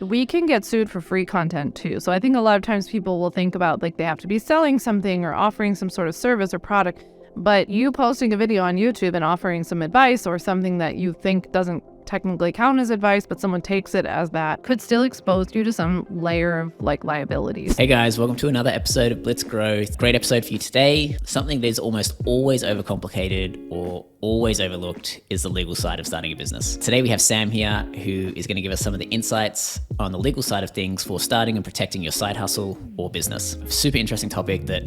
we can get sued for free content too. So I think a lot of times people will think about like they have to be selling something or offering some sort of service or product, but you posting a video on YouTube and offering some advice or something that you think doesn't technically count as advice, but someone takes it as that, could still expose you to some layer of like liabilities. Hey guys, welcome to another episode of Blitz Growth. Great episode for you today. Something that is almost always overcomplicated or always overlooked is the legal side of starting a business. Today we have Sam here, who is going to give us some of the insights on the legal side of things for starting and protecting your side hustle or business. Super interesting topic that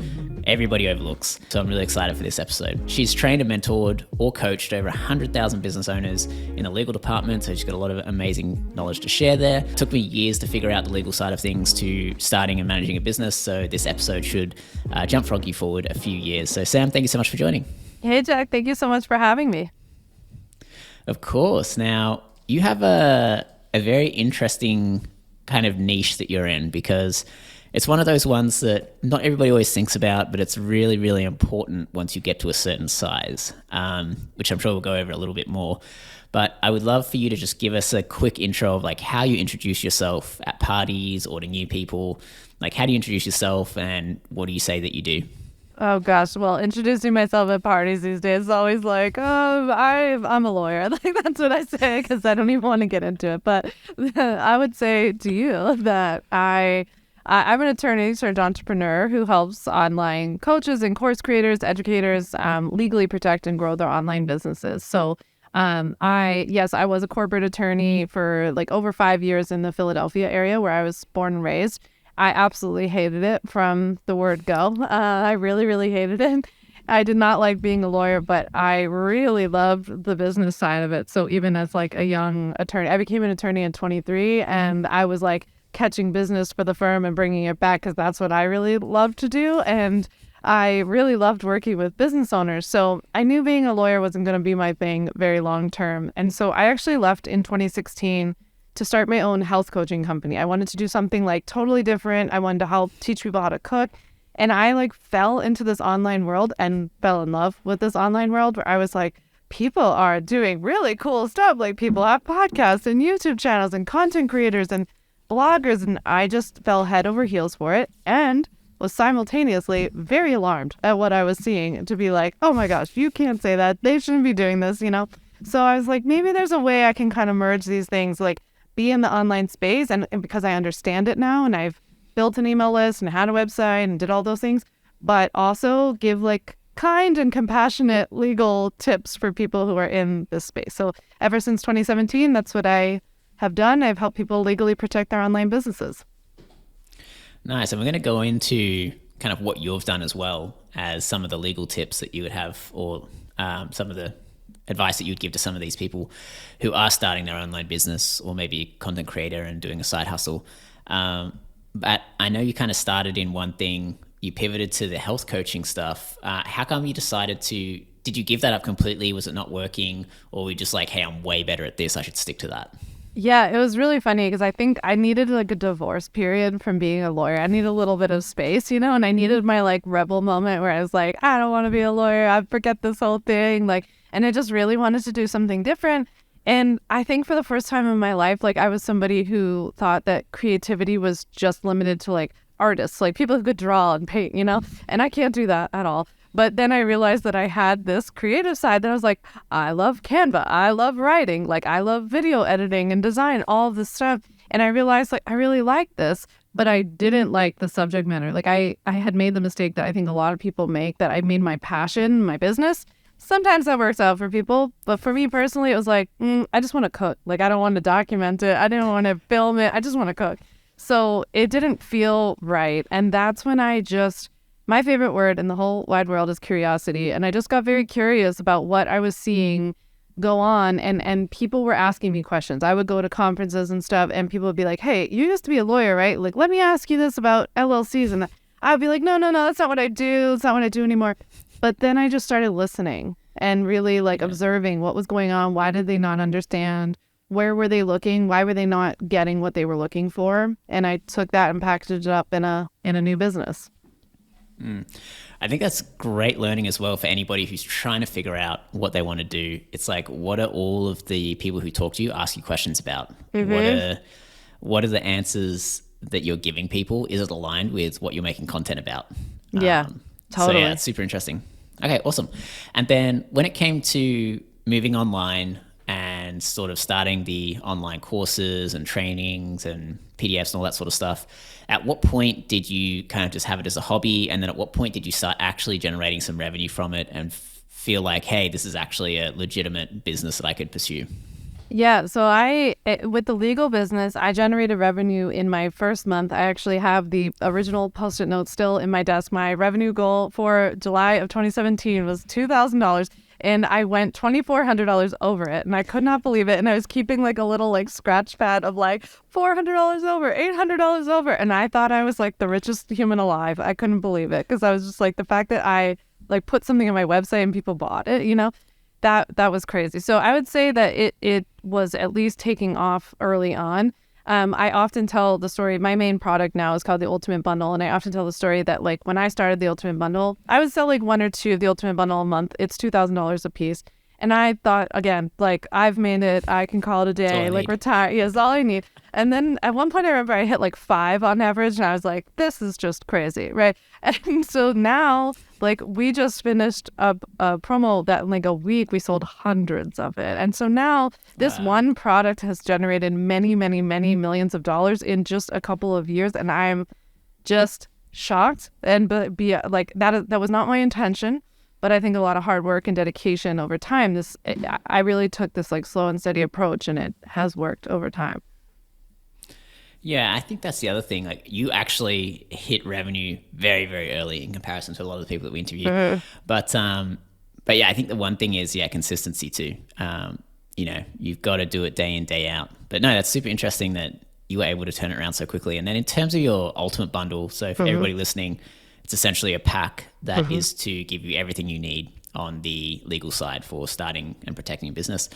everybody overlooks. So I'm really excited for this episode. She's trained and mentored or coached over 100,000 business owners in the legal department. So she's got a lot of amazing knowledge to share there. It took me years to figure out the legal side of things to starting and managing a business. So this episode should jump frog you forward a few years. So Sam, thank you so much for joining. Hey Jack, thank you so much for having me. Of course. Now you have a very interesting kind of niche that you're in, because it's one of those ones that not everybody always thinks about, but it's really, really important once you get to a certain size, which I'm sure we'll go over a little bit more. But I would love for you to just give us a quick intro of like how you introduce yourself at parties or to new people. Like, how do you introduce yourself and what do you say that you do? Oh gosh, well, introducing myself at parties these days is always like, I'm a lawyer. Like that's what I say because I don't even want to get into it. But I would say to you that I'm an attorney turned entrepreneur who helps online coaches and course creators, educators legally protect and grow their online businesses. So I was a corporate attorney for like over 5 years in the Philadelphia area where I was born and raised. I absolutely hated it from the word go. I really, really hated it. I did not like being a lawyer, but I really loved the business side of it. So even as like a young attorney, I became an attorney at 23 and I was like catching business for the firm and bringing it back because that's what I really loved to do. And I really loved working with business owners. So I knew being a lawyer wasn't going to be my thing very long term. And so I actually left in 2016 to start my own health coaching company. I wanted to do something like totally different. I wanted to help teach people how to cook. And I like fell into this online world and fell in love with this online world where I was like, people are doing really cool stuff. Like people have podcasts and YouTube channels and content creators and bloggers. And I just fell head over heels for it and was simultaneously very alarmed at what I was seeing, to be like, oh my gosh, you can't say that. They shouldn't be doing this, So I was like, maybe there's a way I can kind of merge these things, like be in the online space. And because I understand it now and I've built an email list and had a website and did all those things, but also give like kind and compassionate legal tips for people who are in this space. So ever since 2017, that's what I have done. I've helped people legally protect their online businesses. Nice. And we're going to go into kind of what you've done as well as some of the legal tips that you would have, or some of the advice that you'd give to some of these people who are starting their online business or maybe a content creator and doing a side hustle. But I know you kind of started in one thing, you pivoted to the health coaching stuff. How come you decided did you give that up completely? Was it not working? Or were you just like, hey, I'm way better at this, I should stick to that? Yeah, it was really funny because I think I needed like a divorce period from being a lawyer. I need a little bit of space, and I needed my like rebel moment where I was like, I don't want to be a lawyer. I forget this whole thing. And I just really wanted to do something different. And I think for the first time in my life, like I was somebody who thought that creativity was just limited to like artists, like people who could draw and paint, and I can't do that at all. But then I realized that I had this creative side that I was like, I love Canva. I love writing. Like I love video editing and design, all of this stuff. And I realized like I really like this, but I didn't like the subject matter. Like I had made the mistake that I think a lot of people make, that I made my passion my business. Sometimes that works out for people, but for me personally, it was like, I just want to cook. Like, I don't want to document it. I didn't want to film it. I just want to cook. So it didn't feel right. And that's when my favorite word in the whole wide world is curiosity. And I just got very curious about what I was seeing go on. And people were asking me questions. I would go to conferences and stuff and people would be like, hey, you used to be a lawyer, right? Like, let me ask you this about LLCs. And I'd be like, no, that's not what I do. That's not what I do anymore. But then I just started listening and really like observing what was going on. Why did they not understand? Where were they looking? Why were they not getting what they were looking for? And I took that and packaged it up in a new business. I think that's great learning as well for anybody who's trying to figure out what they want to do. It's like, what are all of the people who talk to you ask you questions about? Mm-hmm. what are the answers that you're giving people? Is it aligned with what you're making content about? Yeah, totally. So yeah, it's super interesting. Okay, awesome. And then when it came to moving online and sort of starting the online courses and trainings and PDFs and all that sort of stuff, at what point did you kind of just have it as a hobby? And then at what point did you start actually generating some revenue from it and feel like, hey, this is actually a legitimate business that I could pursue? Yeah, so with the legal business, I generated revenue in my first month. I actually have the original Post-it note still in my desk. My revenue goal for July of 2017 was $2,000, and I went $2,400 over it, and I could not believe it. And I was keeping like a little like scratch pad of like $400 over, $800 over, and I thought I was like the richest human alive. I couldn't believe it because I was just like, the fact that I like put something on my website and people bought it, that was crazy. So I would say that it was at least taking off early on. I often tell the story. My main product now is called the Ultimate Bundle, and I often tell the story that like when I started the Ultimate Bundle, I would sell like one or two of the Ultimate Bundle a month. It's $2,000 a piece. And I thought, again, like, I've made it. I can call it a day, like retire. Yeah, it's all I need. And then at one point I remember I hit like 5 on average, and I was like, this is just crazy, right? And so now, like, we just finished a promo that in like a week we sold hundreds of it. And so now this one product has generated many, many, many millions of dollars in just a couple of years. And I'm just shocked. And like, that was not my intention. But I think a lot of hard work and dedication over time, I really took this like slow and steady approach, and it has worked over time. Yeah, I think that's the other thing. Like, you actually hit revenue very, very early in comparison to a lot of the people that we interview. Mm-hmm. But yeah, I think the one thing is, consistency too. You've got to do it day in, day out. But no, that's super interesting that you were able to turn it around so quickly. And then in terms of your Ultimate Bundle, so for everybody listening, it's essentially a pack that is to give you everything you need on the legal side for starting and protecting your business.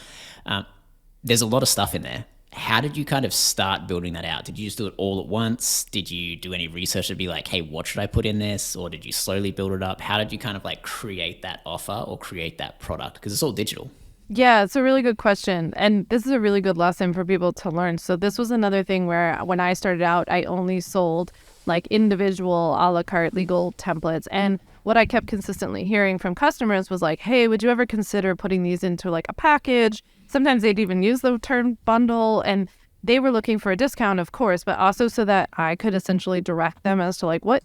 There's a lot of stuff in there. How did you kind of start building that out? Did you just do it all at once? Did you do any research to be like, hey, what should I put in this? Or did you slowly build it up? How did you kind of like create that offer or create that product? Because it's all digital. Yeah, it's a really good question. And this is a really good lesson for people to learn. So this was another thing where when I started out, I only sold like individual a la carte legal templates. And what I kept consistently hearing from customers was like, hey, would you ever consider putting these into like a package? Sometimes they'd even use the term bundle, and they were looking for a discount, of course, but also so that I could essentially direct them as to like, what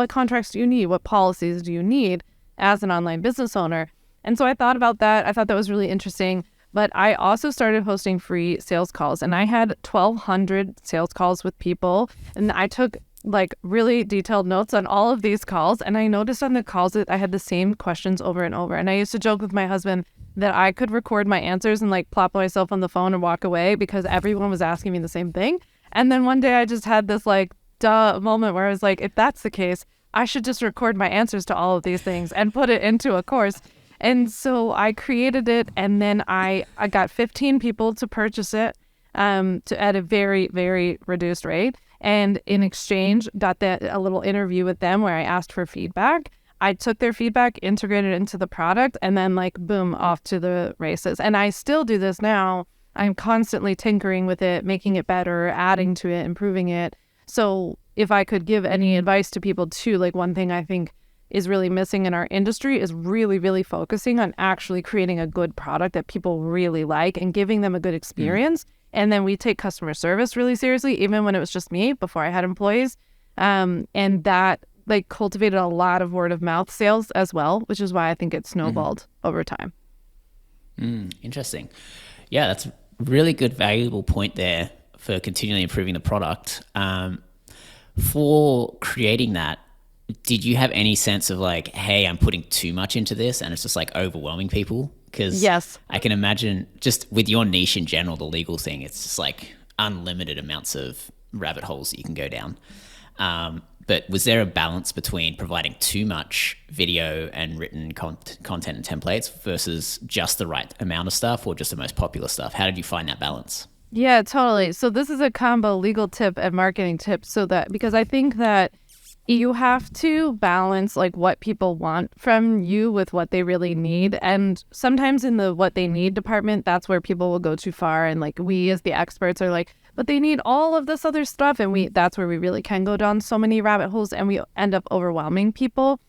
contracts do you need? What policies do you need as an online business owner? And so I thought about that. I thought that was really interesting. But I also started hosting free sales calls, and I had 1,200 sales calls with people, and I took like really detailed notes on all of these calls. And I noticed on the calls that I had the same questions over and over. And I used to joke with my husband that I could record my answers and like plop myself on the phone and walk away because everyone was asking me the same thing. And then one day I just had this like duh moment where I was like, if that's the case, I should just record my answers to all of these things and put it into a course. And so I created it, and then I got 15 people to purchase it at a very, very reduced rate. And in exchange, got a little interview with them where I asked for feedback. I took their feedback, integrated it into the product, and then like, boom, off to the races. And I still do this now. I'm constantly tinkering with it, making it better, adding to it, improving it. So if I could give any advice to people too, like one thing I think is really missing in our industry is really, really focusing on actually creating a good product that people really like and giving them a good experience. And then we take customer service really seriously, even when it was just me before I had employees. And that like cultivated a lot of word of mouth sales as well, which is why I think it snowballed over time. Interesting. Yeah, that's a really good, valuable point there for continually improving the product. For creating that, did you have any sense of like, hey, I'm putting too much into this and it's just like overwhelming people? Because yes, I can imagine just with your niche in general, the legal thing, it's just like unlimited amounts of rabbit holes that you can go down. But was there a balance between providing too much video and written content and templates versus just the right amount of stuff or just the most popular stuff? How did you find that balance? Yeah, totally. So this is a combo legal tip and marketing tip because I think that you have to balance like what people want from you with what they really need. And sometimes in the what they need department, that's where people will go too far. And like we as the experts are like, but they need all of this other stuff. And that's where we really can go down so many rabbit holes, and we end up overwhelming people.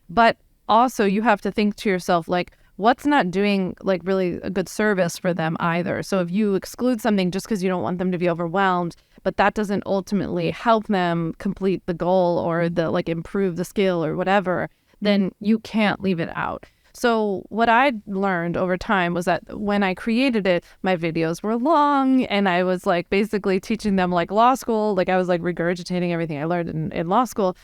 But also you have to think to yourself, like, what's not doing like really a good service for them either. So if you exclude something just because you don't want them to be overwhelmed, but that doesn't ultimately help them complete the goal or the like improve the skill or whatever, then you can't leave it out. So what I learned over time was that when I created it, my videos were long, and I was like basically teaching them like law school. Like I was like regurgitating everything I learned in law school.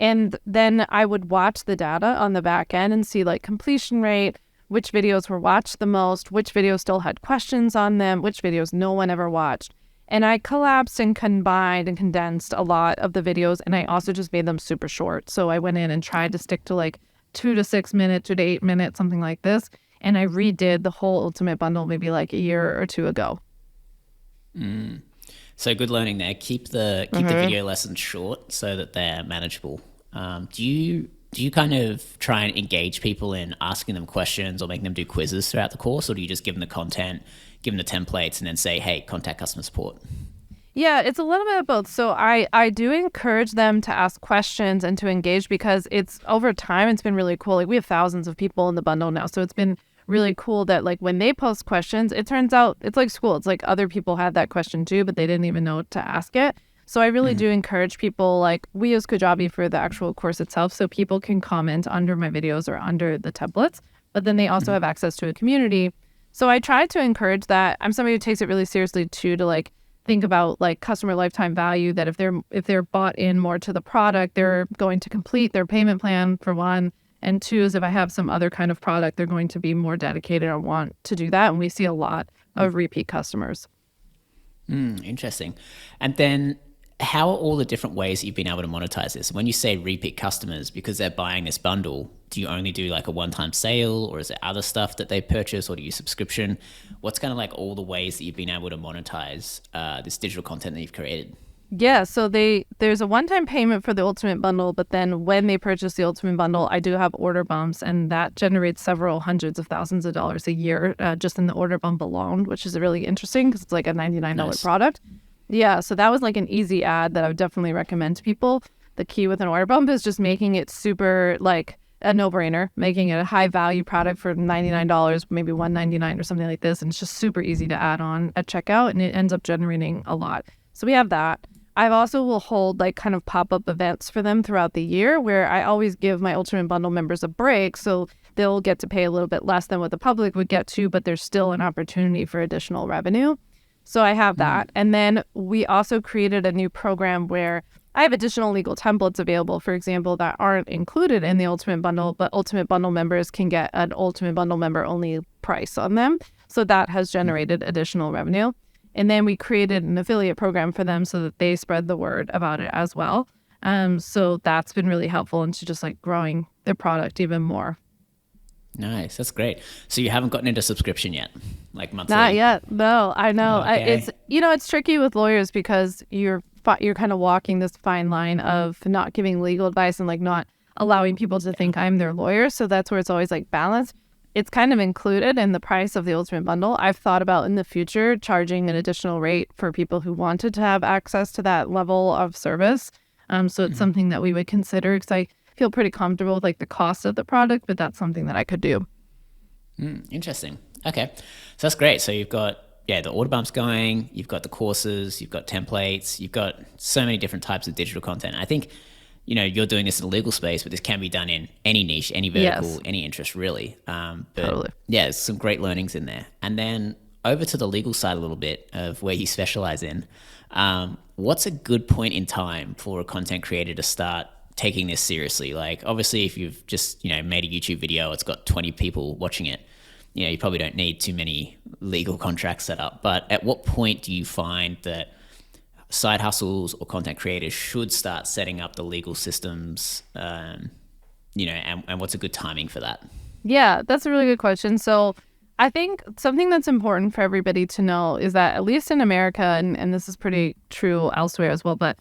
And then I would watch the data on the back end and see like completion rate, which videos were watched the most, which videos still had questions on them, which videos no one ever watched. And I collapsed and combined and condensed a lot of the videos, and I also just made them super short. So I went in and tried to stick to like 2 to 6 minutes, 2 to 8 minutes, something like this. And I redid the whole Ultimate Bundle maybe like a year or two ago. So good learning there. Keep the video lessons short so that they're manageable. Do you kind of try and engage people in asking them questions or making them do quizzes throughout the course, or do you just give them the content, give them the templates, and then say, hey, contact customer support? Yeah, it's a little bit of both. So I do encourage them to ask questions and to engage, because it's over time, it's been really cool. Like we have thousands of people in the bundle now. So it's been really cool that like when they post questions, it turns out it's like school. It's like other people had that question too, but they didn't even know to ask it. So I really do encourage people, like we use Kajabi for the actual course itself, so people can comment under my videos or under the templates, but then they also have access to a community. So I try to encourage that. I'm somebody who takes it really seriously too, to like think about like customer lifetime value, that if they're bought in more to the product, they're going to complete their payment plan for one. And two is if I have some other kind of product, they're going to be more dedicated and want to do that. And we see a lot of repeat customers. Interesting. And then how are all the different ways that you've been able to monetize this? When you say repeat customers, because they're buying this bundle, do you only do like a one-time sale, or is there other stuff that they purchase, or do you subscription? What's kind of like all the ways that you've been able to monetize this digital content that you've created? Yeah, so there's a one-time payment for the Ultimate Bundle, but then when they purchase the Ultimate Bundle, I do have order bumps, and that generates several hundreds of thousands of dollars a year just in the order bump alone, which is really interesting because it's like a $99 product. Yeah, so that was like an easy ad that I would definitely recommend to people. The key with an order bump is just making it super like a no-brainer, making it a high-value product for $99, maybe $199 or something like this, and it's just super easy to add on at checkout, and it ends up generating a lot. So we have that. I also will hold like kind of pop-up events for them throughout the year, where I always give my Ultimate Bundle members a break, so they'll get to pay a little bit less than what the public would get to, but there's still an opportunity for additional revenue. So I have that. And then we also created a new program where I have additional legal templates available, for example, that aren't included in the Ultimate Bundle, but Ultimate Bundle members can get an Ultimate Bundle member only price on them. So that has generated additional revenue. And then we created an affiliate program for them so that they spread the word about it as well. So that's been really helpful into just like growing their product even more. Nice. That's great. So you haven't gotten into subscription yet, like monthly? Not yet. No, I know. Okay. It's tricky with lawyers because you're kind of walking this fine line of not giving legal advice and like not allowing people to think I'm their lawyer. So that's where it's always like balanced. It's kind of included in the price of the Ultimate Bundle. I've thought about in the future charging an additional rate for people who wanted to have access to that level of service. So it's something that we would consider, because I feel pretty comfortable with like the cost of the product, but that's something that I could do. Interesting. Okay. So that's great. So you've got, the order bumps going, you've got the courses, you've got templates, you've got so many different types of digital content. I think, you're doing this in the legal space, but this can be done in any niche, any vertical, any interest really. But totally. Yeah, there's some great learnings in there. And then over to the legal side a little bit of where you specialize in. What's a good point in time for a content creator to start taking this seriously? Like obviously if you've just, made a YouTube video, it's got 20 people watching it, you probably don't need too many legal contracts set up. But at what point do you find that side hustles or content creators should start setting up the legal systems, and what's a good timing for that? Yeah, that's a really good question. So I think something that's important for everybody to know is that at least in America, and this is pretty true elsewhere as well, but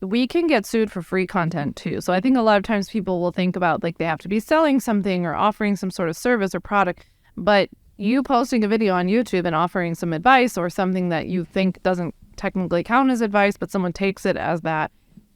we can get sued for free content too. So I think a lot of times people will think about like they have to be selling something or offering some sort of service or product, but you posting a video on YouTube and offering some advice or something that you think doesn't technically count as advice, but someone takes it as that,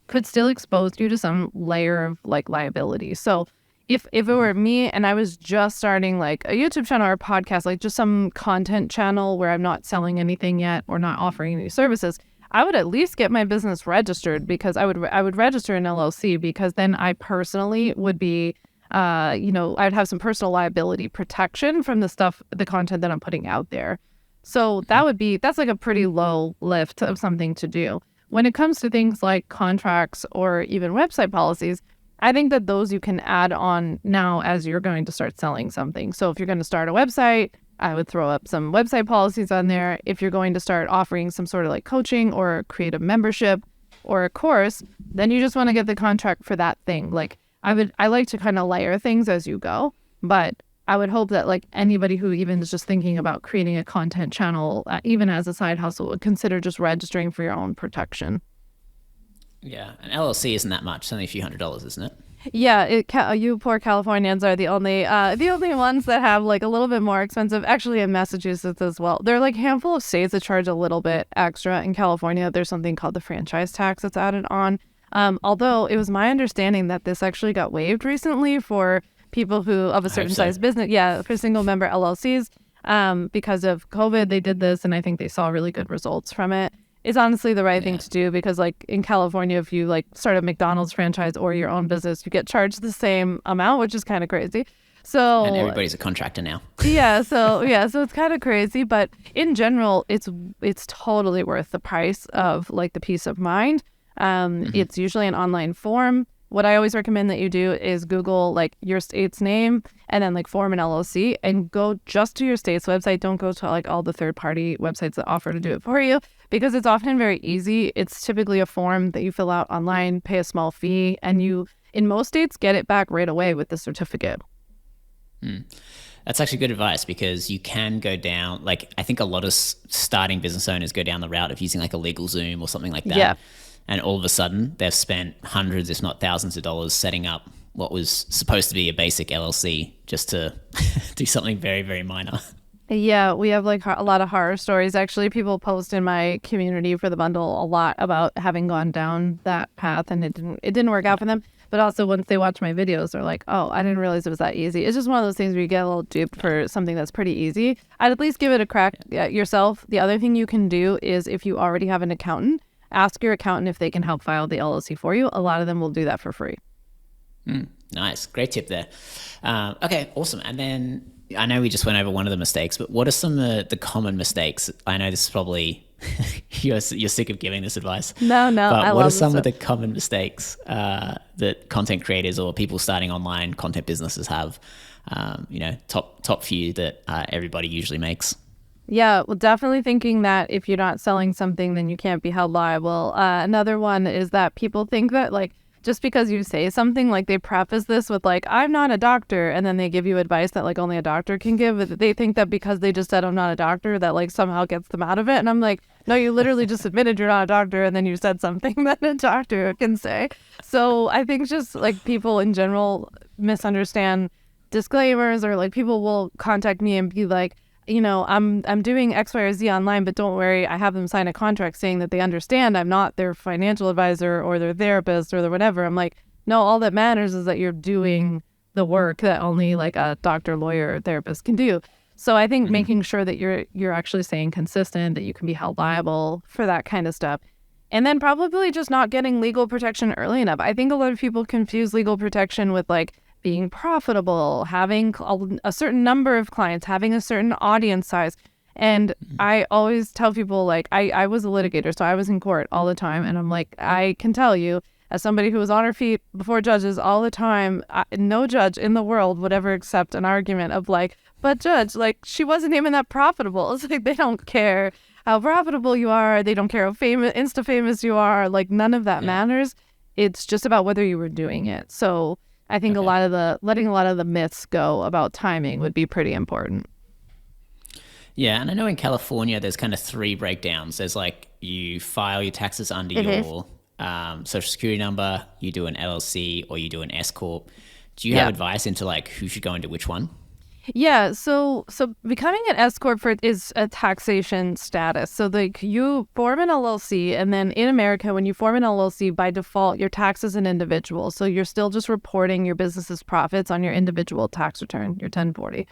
could still expose you to some layer of like liability. So if it were me and I was just starting like a YouTube channel or a podcast, like just some content channel where I'm not selling anything yet or not offering any services, I would at least get my business registered, because I would register an LLC, because then I personally would be, I'd have some personal liability protection from the content that I'm putting out there. So that's like a pretty low lift of something to do. When it comes to things like contracts or even website policies, I think that those you can add on now as you're going to start selling something. So if you're going to start a website, I would throw up some website policies on there. If you're going to start offering some sort of like coaching or create a membership or a course, then you just want to get the contract for that thing. Like I like to kind of layer things as you go, but I would hope that like anybody who even is just thinking about creating a content channel, even as a side hustle, would consider just registering for your own protection. Yeah, an LLC isn't that much. It's only a few $100s, isn't it? Yeah, you poor Californians are the only ones that have like a little bit more expensive. Actually, in Massachusetts as well, there are like a handful of states that charge a little bit extra. In California, there's something called the franchise tax that's added on. Although it was my understanding that this actually got waived recently for people who of a certain size business. Yeah, for single member LLCs. Because of COVID, they did this, and I think they saw really good results from it. It's honestly the right thing to do, because like in California, if you like start a McDonald's franchise or your own business, you get charged the same amount, which is kind of crazy. So and everybody's a contractor now. So it's kind of crazy, but in general, it's totally worth the price of like the peace of mind. It's usually an online form. What I always recommend that you do is Google like your state's name and then like form an LLC and go just to your state's website. Don't go to like all the third-party websites that offer to do it for you, because it's often very easy. It's typically a form that you fill out online, pay a small fee, and you, in most states, get it back right away with the certificate. That's actually good advice, because you can go down, like I think a lot of starting business owners go down the route of using like a LegalZoom or something like that. Yeah. And all of a sudden, they've spent hundreds, if not thousands of dollars setting up what was supposed to be a basic LLC just to do something very, very minor. Yeah, we have like a lot of horror stories. Actually, people post in my community for the bundle a lot about having gone down that path and it didn't work out for them. But also once they watch my videos, they're like, oh, I didn't realize it was that easy. It's just one of those things where you get a little duped for something that's pretty easy. I'd at least give it a crack yourself. The other thing you can do is, if you already have an accountant, ask your accountant if they can help file the LLC for you. A lot of them will do that for free. Nice. Great tip there. Okay, awesome. And then I know we just went over one of the mistakes, but what are some of the common mistakes? I know this is probably, you're sick of giving this advice. No, but what are some of the common mistakes that content creators or people starting online content businesses have? Top few that everybody usually makes. Yeah, well, definitely thinking that if you're not selling something, then you can't be held liable. Another one is that people think that like just because you say something, like they preface this with like, I'm not a doctor, and then they give you advice that like only a doctor can give. They think that because they just said I'm not a doctor, that like somehow gets them out of it. And I'm like, no, you literally just admitted you're not a doctor, and then you said something that a doctor can say. So I think just like people in general misunderstand disclaimers, or like people will contact me and be like, I'm doing X, Y, or Z online, but don't worry, I have them sign a contract saying that they understand I'm not their financial advisor or their therapist or their whatever. I'm like, no, all that matters is that you're doing the work that only like a doctor, lawyer, or therapist can do. So I think making sure that you're actually staying consistent, that you can be held liable for that kind of stuff. And then probably just not getting legal protection early enough. I think a lot of people confuse legal protection with like being profitable, having a certain number of clients, having a certain audience size. And I always tell people, like, I was a litigator, so I was in court all the time. And I'm like, I can tell you, as somebody who was on her feet before judges all the time, no judge in the world would ever accept an argument of like, but judge, like, she wasn't even that profitable. It's like, they don't care how profitable you are. They don't care how insta famous you are. Like, none of that matters. It's just about whether you were doing it. So I think letting a lot of the myths go about timing would be pretty important. Yeah, and I know in California there's kind of three breakdowns. There's like you file your taxes under your social security number, you do an LLC, or you do an S Corp. Do you have advice into like who should go into which one? Yeah, so becoming an S corp is a taxation status. So like you form an LLC, and then in America, when you form an LLC, by default, you're taxed as an individual. So you're still just reporting your business's profits on your individual tax return, your 1040.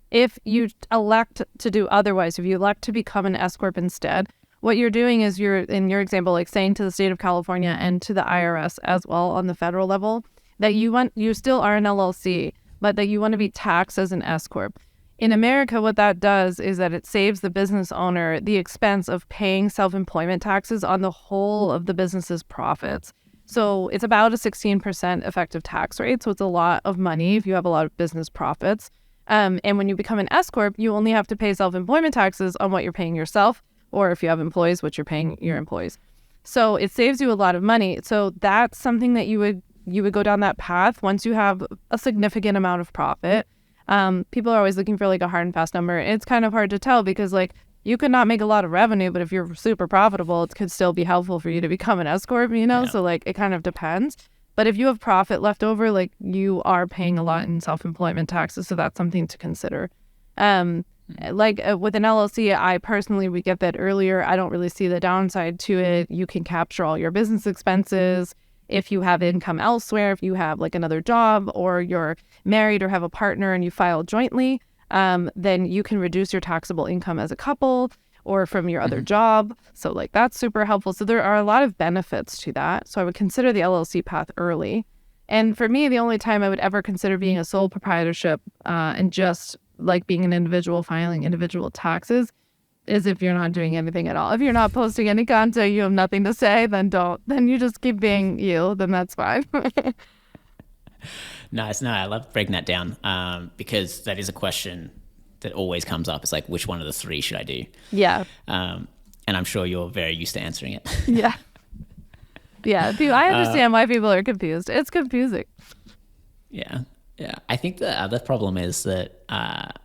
If you elect to do otherwise, if you elect to become an S corp instead, what you're doing is you're, in your example, like saying to the state of California and to the IRS as well on the federal level that you still are an LLC, but that you want to be taxed as an S corp. In America, what that does is that it saves the business owner the expense of paying self-employment taxes on the whole of the business's profits. So it's about a 16% effective tax rate. So it's a lot of money if you have a lot of business profits. And when you become an S corp, you only have to pay self-employment taxes on what you're paying yourself, or if you have employees, what you're paying your employees. So it saves you a lot of money. So that's something that you would go down that path once you have a significant amount of profit. People are always looking for like a hard and fast number. It's kind of hard to tell because like you could not make a lot of revenue, but if you're super profitable, it could still be helpful for you to become an S corp, Yeah. So like it kind of depends. But if you have profit left over, like you are paying a lot in self-employment taxes. So that's something to consider. With an LLC, I personally would get that earlier. I don't really see the downside to it. You can capture all your business expenses. If you have income elsewhere, if you have like another job or you're married or have a partner and you file jointly, then you can reduce your taxable income as a couple or from your other job. So like that's super helpful. So there are a lot of benefits to that. So I would consider the LLC path early. And for me, the only time I would ever consider being a sole proprietorship and just like being an individual filing individual taxes is if you're not doing anything at all. If you're not posting any content, you have nothing to say, then don't. Then you just keep being you, then that's fine. Nice. No, I love breaking that down because that is a question that always comes up. It's like, which one of the three should I do? Yeah. And I'm sure you're very used to answering it. Yeah. Yeah. I understand why people are confused. It's confusing. Yeah. Yeah. I think the other problem is that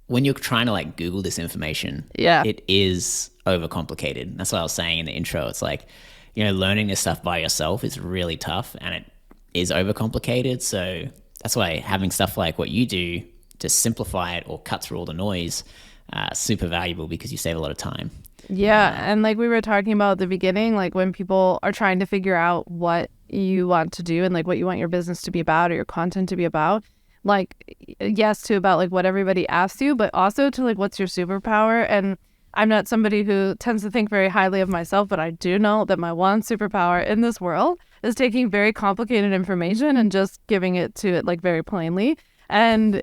when you're trying to like Google this information, it is overcomplicated. That's what I was saying in the intro. It's like, learning this stuff by yourself is really tough and it is overcomplicated. So that's why having stuff like what you do to simplify it or cut through all the noise, super valuable because you save a lot of time. Yeah. And like we were talking about at the beginning, like when people are trying to figure out what you want to do and like what you want your business to be about or your content to be about, like yes to about like what everybody asks you, but also to like what's your superpower. And I'm not somebody who tends to think very highly of myself, but I do know that my one superpower in this world is taking very complicated information and just giving it to it like very plainly and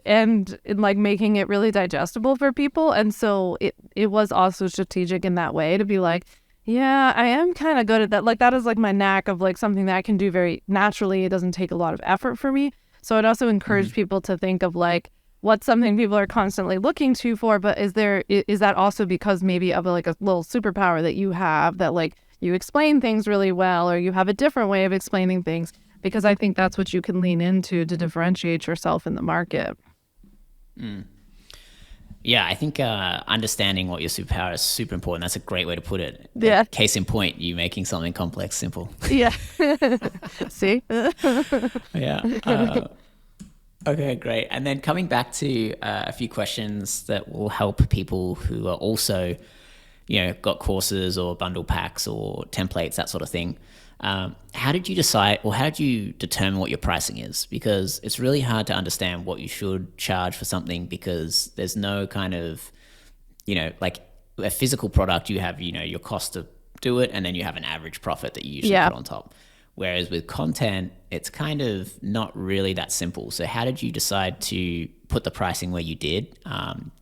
like making it really digestible for people. And so it was also strategic in that way to be like, yeah, I am kind of good at that. Like that is like my knack of like something that I can do very naturally. It doesn't take a lot of effort for me. So I'd also encourage people to think of like what's something people are constantly looking to for, but is that also because maybe of like a little superpower that you have that like you explain things really well or you have a different way of explaining things? Because I think that's what you can lean into to differentiate yourself in the market. Yeah, I think understanding what your superpower is super important. That's a great way to put it. Yeah. Like, case in point, you making something complex simple. Yeah. See? Yeah. Okay, great. And then coming back to a few questions that will help people who are also, got courses or bundle packs or templates, that sort of thing. How did you decide or how did you determine what your pricing is? Because it's really hard to understand what you should charge for something because there's no kind of, like a physical product, you have, your cost to do it and then you have an average profit that you usually put on top. Whereas with content, it's kind of not really that simple. So how did you decide to put the pricing where you did?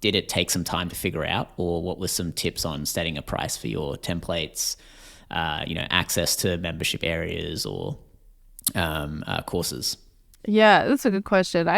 Did it take some time to figure out or what were some tips on setting a price for your templates? Access to membership areas or courses? Yeah, that's a good question.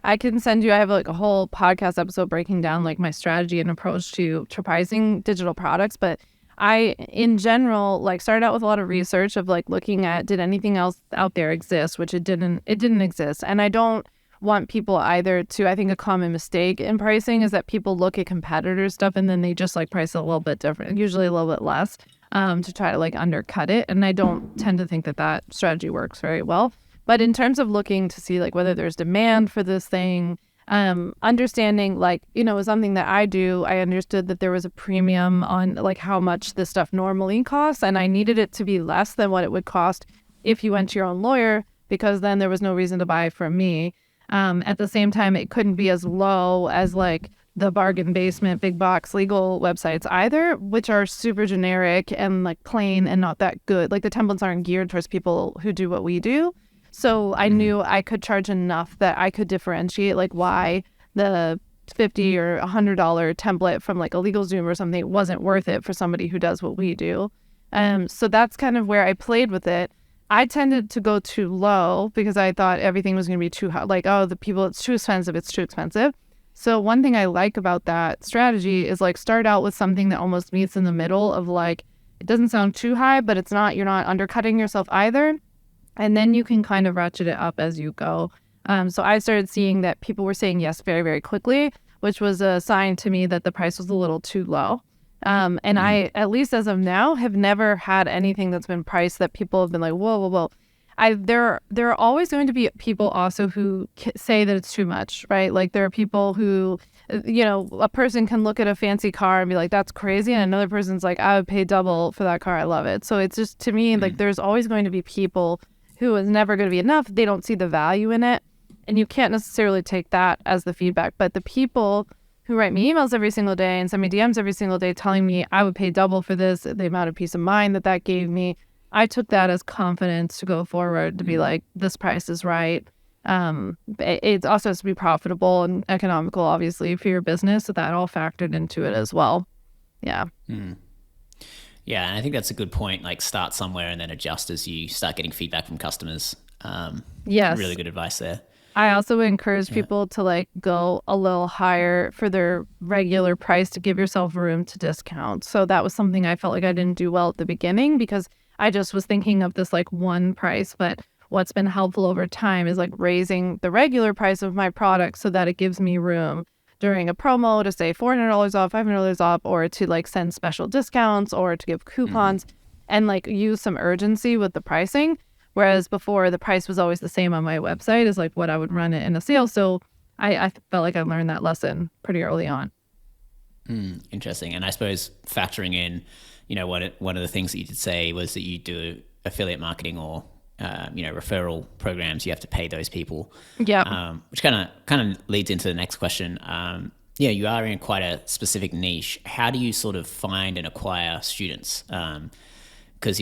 I can send you, I have like a whole podcast episode breaking down like my strategy and approach to pricing digital products. But I, in general, like started out with a lot of research of like looking at, did anything else out there exist, which it didn't exist. And I don't want people either to, I think a common mistake in pricing is that people look at competitor stuff and then they just like price it a little bit different, usually a little bit less. To try to like undercut it. And I don't tend to think that strategy works very well. But in terms of looking to see like whether there's demand for this thing, Understanding like, something that I do, I understood that there was a premium on like how much this stuff normally costs, and I needed it to be less than what it would cost if you went to your own lawyer, because then there was no reason to buy from me. At the same time, it couldn't be as low as like the bargain basement, big box legal websites either, which are super generic and like plain and not that good. Like the templates aren't geared towards people who do what we do. So I knew I could charge enough that I could differentiate like why the $50 or $100 template from like a LegalZoom or something wasn't worth it for somebody who does what we do. So that's kind of where I played with it. I tended to go too low because I thought everything was going to be too high. Like, oh, it's too expensive. It's too expensive. So one thing I like about that strategy is like start out with something that almost meets in the middle of like, it doesn't sound too high, but you're not undercutting yourself either. And then you can kind of ratchet it up as you go. So I started seeing that people were saying yes very, very quickly, which was a sign to me that the price was a little too low. And I, at least as of now, have never had anything that's been priced that people have been like, whoa, whoa, whoa. There are always going to be people also who say that it's too much, right? Like there are people who, a person can look at a fancy car and be like, that's crazy. And another person's like, I would pay double for that car. I love it. So it's just, to me, like there's always going to be people who is never going to be enough. They don't see the value in it. And you can't necessarily take that as the feedback. But the people who write me emails every single day and send me DMs every single day telling me I would pay double for this, the amount of peace of mind that gave me, I took that as confidence to go forward, to be like, this price is right. It also has to be profitable and economical, obviously, for your business. So that all factored into it as well. Yeah. Yeah, and I think that's a good point. Like start somewhere and then adjust as you start getting feedback from customers. Yes. Really good advice there. I also encourage people to like go a little higher for their regular price to give yourself room to discount. So that was something I felt like I didn't do well at the beginning because I just was thinking of this like one price. But what's been helpful over time is like raising the regular price of my product so that it gives me room during a promo to say $400 off, $500 off, or to like send special discounts or to give coupons and like use some urgency with the pricing. Whereas before the price was always the same on my website is like what I would run it in a sale. So I felt like I learned that lesson pretty early on. Interesting. And I suppose factoring in, one of the things that you did say was that you do affiliate marketing or, referral programs. You have to pay those people. Yeah. Which kind of leads into the next question. You are in quite a specific niche. How do you sort of find and acquire students? Because,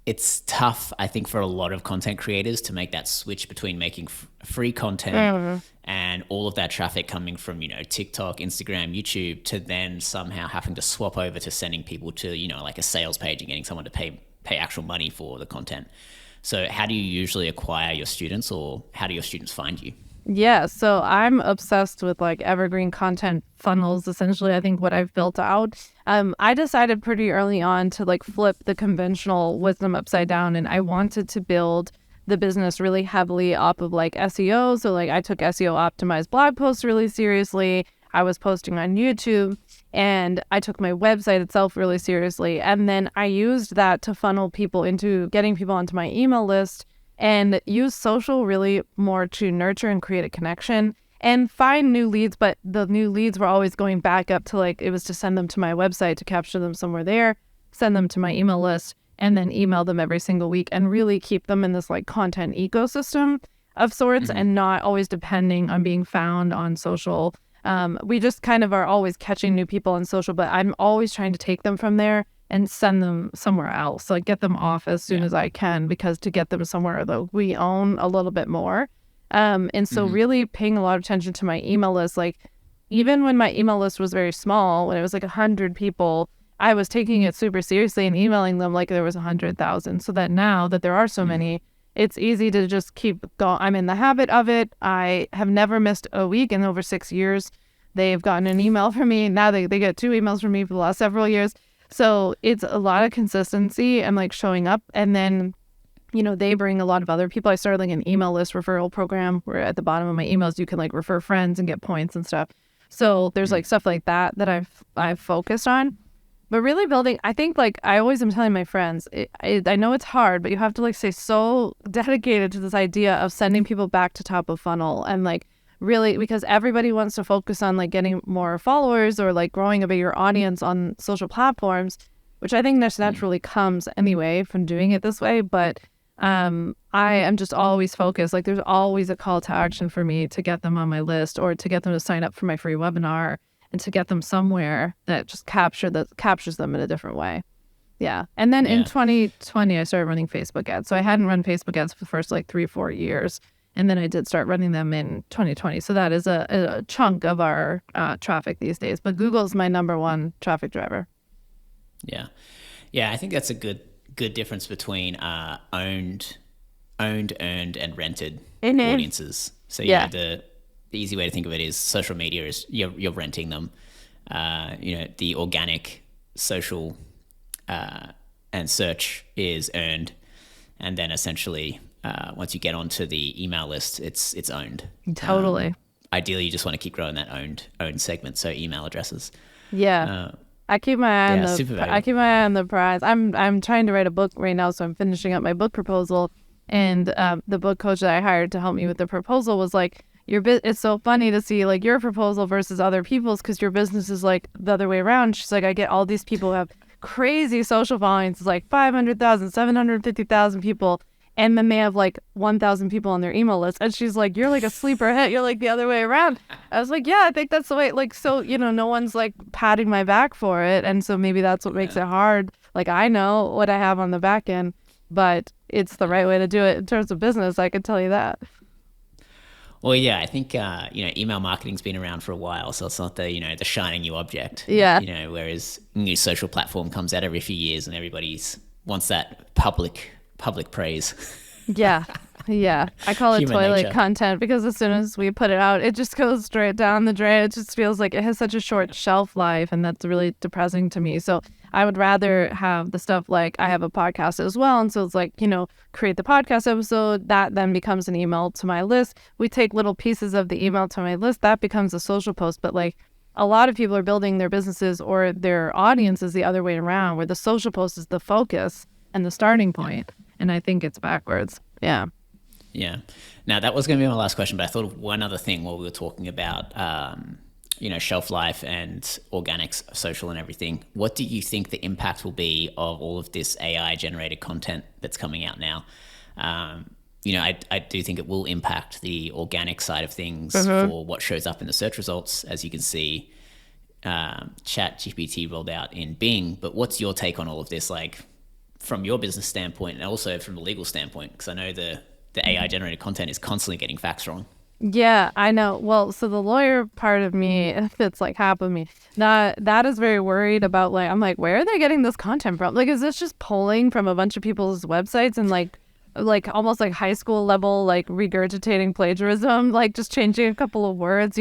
it's tough, I think, for a lot of content creators to make that switch between making free content and all of that traffic coming from, TikTok, Instagram, YouTube, to then somehow having to swap over to sending people to, like a sales page and getting someone to pay actual money for the content. So how do you usually acquire your students, or how do your students find you? Yeah, so I'm obsessed with like evergreen content funnels, essentially. I think what I've built out. I decided pretty early on to like flip the conventional wisdom upside down, and I wanted to build the business really heavily off of like SEO. So like I took SEO optimized blog posts really seriously. I was posting on YouTube, and I took my website itself really seriously. And then I used that to funnel people into getting people onto my email list, and use social really more to nurture and create a connection and find new leads. But the new leads were always going back up to like, it was to send them to my website, to capture them somewhere there, send them to my email list, and then email them every single week and really keep them in this like content ecosystem of sorts and not always depending on being found on social. We just kind of are always catching new people on social, but I'm always trying to take them from there and send them somewhere else, like get them off as soon as I can, because to get them somewhere though we own a little bit more. And so really paying a lot of attention to my email list. Like even when my email list was very small, when it was like 100 people, I was taking it super seriously and emailing them like there was 100,000. So that now that there are so many, it's easy to just keep going. I'm in the habit of it. I have never missed a week in over 6 years. They've gotten an email from me. Now they get 2 emails from me for the last several years. So it's a lot of consistency and like showing up. And then, they bring a lot of other people. I started like an email list referral program where at the bottom of my emails, you can like refer friends and get points and stuff. So there's like stuff like that I've focused on. But really building, I think like I always am telling my friends, I know it's hard, but you have to like stay so dedicated to this idea of sending people back to top of funnel and like really, because everybody wants to focus on like getting more followers or like growing a bigger audience on social platforms, which I think naturally comes anyway from doing it this way. But I am just always focused. Like there's always a call to action for me to get them on my list or to get them to sign up for my free webinar and to get them somewhere that just captures them in a different way. Yeah. And then in 2020, I started running Facebook ads. So I hadn't run Facebook ads for the first like 3-4 years. And then I did start running them in 2020. So that is a chunk of our traffic these days. But Google's my number one traffic driver. Yeah. Yeah, I think that's a good difference between owned, earned, and rented audiences. So the easy way to think of it is social media is you're renting them. The organic social and search is earned, and then essentially once you get onto the email list, it's owned. Totally. Ideally, you just want to keep growing that owned segment, so email addresses. Yeah. I keep my eye on the prize. I'm trying to write a book right now, so I'm finishing up my book proposal. And the book coach that I hired to help me with the proposal was like, it's so funny to see like your proposal versus other people's because your business is like the other way around. She's like, I get all these people who have crazy social followings. It's like 500,000, 750,000 people. And then they have like 1,000 people on their email list. And she's like, you're like a sleeper hit. You're like the other way around. I was like, yeah, I think that's the way. Like, so, no one's like patting my back for it. And so maybe that's what makes it hard. Like, I know what I have on the back end, but it's the right way to do it in terms of business. I can tell you that. Well, yeah, I think, email marketing's been around for a while, so it's not the shining new object. Yeah. Whereas new social platform comes out every few years and everybody's wants that public praise. Yeah. Yeah. I call it Human toilet nature. content because as soon as we put it out, it just goes straight down the drain. It just feels like it has such a short shelf life, and that's really depressing to me. So I would rather have the stuff like I have a podcast as well. And so it's like, create the podcast episode. That then becomes an email to my list. We take little pieces of the email to my list. That becomes a social post. But like a lot of people are building their businesses or their audience is the other way around, where the social post is the focus and the starting point. And I think it's backwards. Yeah. Yeah. Now, that was going to be my last question, but I thought of one other thing while we were talking about, shelf life and organic social and everything. What do you think the impact will be of all of this AI generated content that's coming out now? I do think it will impact the organic side of things for what shows up in the search results. As you can see, ChatGPT rolled out in Bing, but what's your take on all of this? Like, from your business standpoint and also from the legal standpoint, because I know the AI generated content is constantly getting facts wrong. Yeah, I know. Well, so the lawyer part of me, it's like half of me, that is very worried about like, I'm like, where are they getting this content from? Like, is this just pulling from a bunch of people's websites and like almost like high school level, like regurgitating plagiarism, like just changing a couple of words,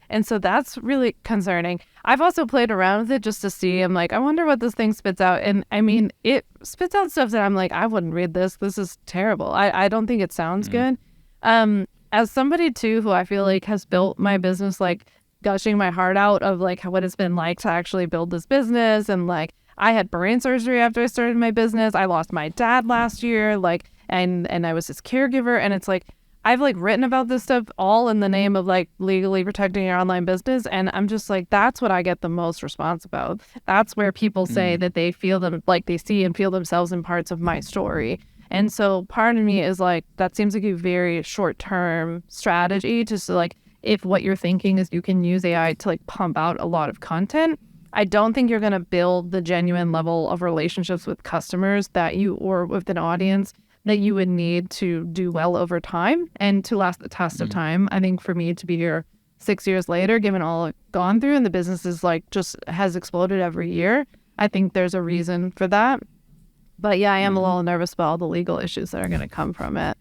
And so that's really concerning. I've also played around with it just to see. I'm like, I wonder what this thing spits out. And I mean, it spits out stuff that I'm like, I wouldn't read this. This is terrible. I don't think it sounds good. As somebody too, who I feel like has built my business, like gushing my heart out of like what it's been like to actually build this business. And like, I had brain surgery after I started my business. I lost my dad last year, like, and I was his caregiver. And it's like, I've like written about this stuff all in the name of like legally protecting your online business. And I'm just like, that's what I get the most response about. That's where people say that they feel them, like they see and feel themselves in parts of my story. And so part of me is like, that seems like a very short-term strategy just to like, if what you're thinking is you can use AI to like pump out a lot of content, I don't think you're going to build the genuine level of relationships with customers or with an audience that you would need to do well over time and to last the test of time. I think for me to be here 6 years later, given all I've gone through and the business is like just has exploded every year, I think there's a reason for that. But yeah, I am a little nervous about all the legal issues that are going to come from it.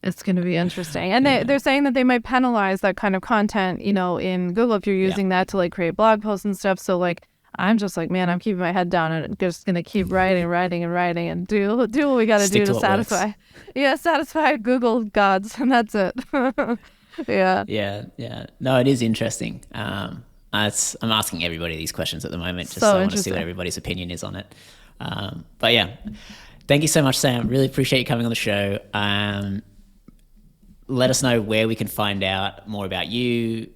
It's going to be interesting. And they're saying that they might penalize that kind of content, in Google if you're using that to like create blog posts and stuff. So like, I'm just like, man, I'm keeping my head down and just going to keep writing and do what we got to do to satisfy Google gods. And that's it. Yeah. Yeah. No, it is interesting. I'm asking everybody these questions at the moment, just So so I want to see what everybody's opinion is on it. But yeah, thank you so much, Sam. Really appreciate you coming on the show. Let us know where we can find out more about you,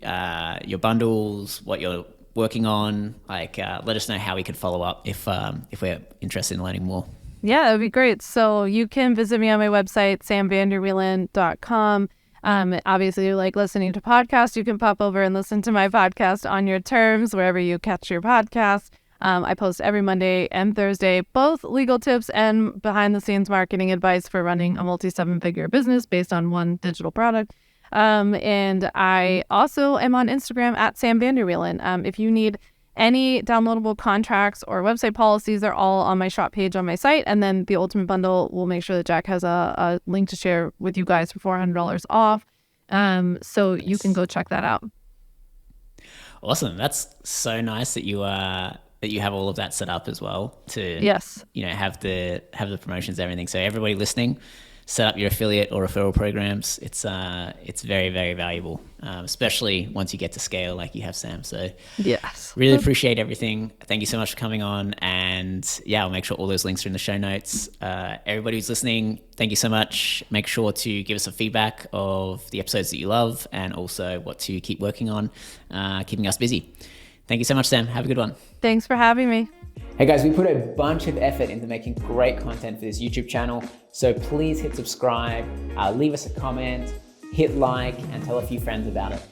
your bundles, what you're working on. Like, let us know how we can follow up if we're interested in learning more. Yeah, that'd be great. So you can visit me on my website, samvanderwielen.com. Obviously, you like listening to podcasts, you can pop over and listen to my podcast On Your Terms, wherever you catch your podcast. I post every Monday and Thursday, both legal tips and behind-the-scenes marketing advice for running a multi-seven-figure business based on one digital product. And I also am on Instagram at Sam Vander Wielen. If you need any downloadable contracts or website policies, they're all on my shop page on my site. And then the Ultimate Bundle, we'll make sure that Jack has a link to share with you guys for $400 off. So you can go check that out. Awesome. That's so nice that you have all of that set up as well to, yes, have the promotions, everything. So everybody listening, set up your affiliate or referral programs. It's very, very valuable, especially once you get to scale like you have, Sam. So yes, really appreciate everything. Thank you so much for coming on. And yeah, I'll make sure all those links are in the show notes. Everybody who's listening, thank you so much. Make sure to give us some feedback of the episodes that you love and also what to keep working on, keeping us busy. Thank you so much, Sam. Have a good one. Thanks for having me. Hey guys, we put a bunch of effort into making great content for this YouTube channel, so please hit subscribe, leave us a comment, hit like, and tell a few friends about it.